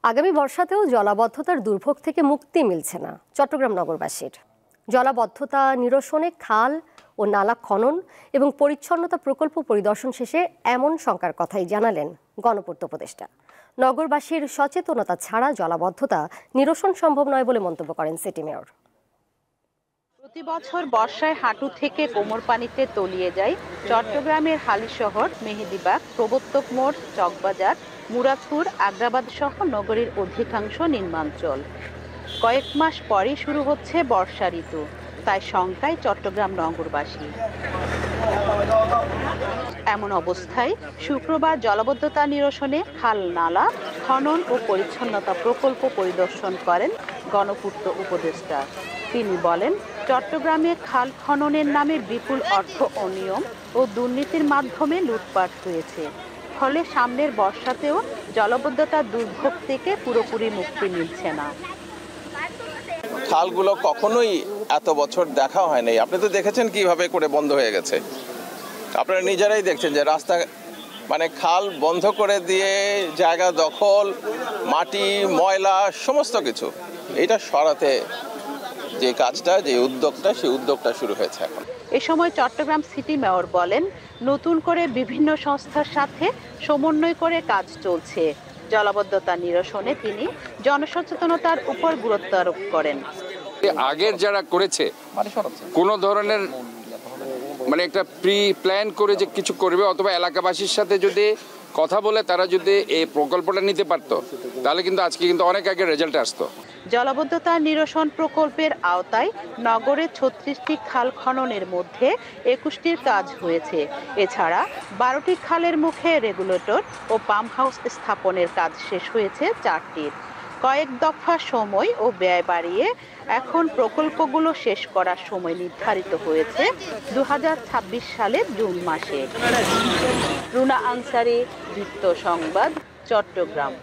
আগামী বর্ষাতেও জলাবদ্ধতার দুর্ভোগ থেকে মুক্তি মিলছে না চট্টগ্রাম নগরবাসীর। জলাবদ্ধতা নিরসনে খাল ও নালা খনন এবং পরিচ্ছন্নতা প্রকল্প পরিদর্শন শেষে এমন শঙ্কার কথাই জানালেন গণপূর্ত উপদেষ্টা। নগরবাসীর সচেতনতা ছাড়া জলাবদ্ধতা নিরসন সম্ভব নয় বলে মন্তব্য করেন সিটি মেয়র। প্রতি বছর বর্ষায় হাঁটু থেকে কোমর পানিতে তলিয়ে যায় চট্টগ্রামের হালিশহর, মেহেদীবাগ, প্রবর্তক মোড়, চকবাজার, মুরাদপুর, আগ্রাবাদ সহ নগরীর অধিকাংশ নিম্নাঞ্চল। কয়েক মাস পরই শুরু হচ্ছে বর্ষা ঋতু, তাই শঙ্কায় চট্টগ্রাম নগরবাসী। এমন অবস্থায় শুক্রবার জলাবদ্ধতা নিরসনে খাল নালা খনন ও পরিচ্ছন্নতা প্রকল্প পরিদর্শন করেন গণপূর্ত উপদেষ্টা। তিনি বলেন, চট্টগ্রামে খাল খননের নামে বিপুল অর্থ অনিয়ম ও দুর্নীতির মাধ্যমে লুটপাট হয়েছে। ফলে সামনের বর্ষাতেও জলাবদ্ধতার দুর্ভোগ থেকে পুরোপুরি মুক্তি মিলছে না। খালগুলো কখনোই এত বছর দেখা হয় নাই। আপনি তো দেখেছেন কিভাবে করে বন্ধ হয়ে গেছে। আপনারা নিজেরাই দেখছেন যে রাস্তা খাল বন্ধ করে দিয়ে জায়গা দখল, মাটি, ময়লা সমস্ত কিছু এটা সরাতে যে কাজটা, যে উদ্যোগটা, সেই উদ্যোগটা শুরু হয়েছে এখন। এ সময় চট্টগ্রাম সিটি মেয়র বলেন, নতুন করে বিভিন্ন সংস্থার সাথে সমন্বয় করে কাজ চলছে। জলাবদ্ধতা নিরসনে তিনি জনসচেতনতার উপর গুরুত্ব আরোপ করেন। আগের যারা করেছে কোনো ধরনের একটা প্রি প্ল্যান করে যে কিছু করবে, অথবা এলাকাবাসীর সাথে যদি কথা বলে তারা যদি এই প্রকল্পটা নিতে পারতো, তাহলে কিন্তু আজকে কিন্তু অনেক আগে রেজাল্ট আসতো। জলাবদ্ধতা নিরসন প্রকল্পের আওতায় নগরে 36টি খাল খননের মধ্যে 21টির কাজ হয়েছে। এছাড়া 12টি খালের মুখে রেগুলেটর ও পাম্প হাউস স্থাপনের কাজ শেষ হয়েছে 4টির। কয়েক দফা সময় ও ব্যয় বাড়িয়ে এখন প্রকল্পগুলো শেষ করার সময় নির্ধারিত হয়েছে 2026 সালের জুন মাসে। রুনা আনসারি, দীপ্ত সংবাদ, চট্টগ্রাম।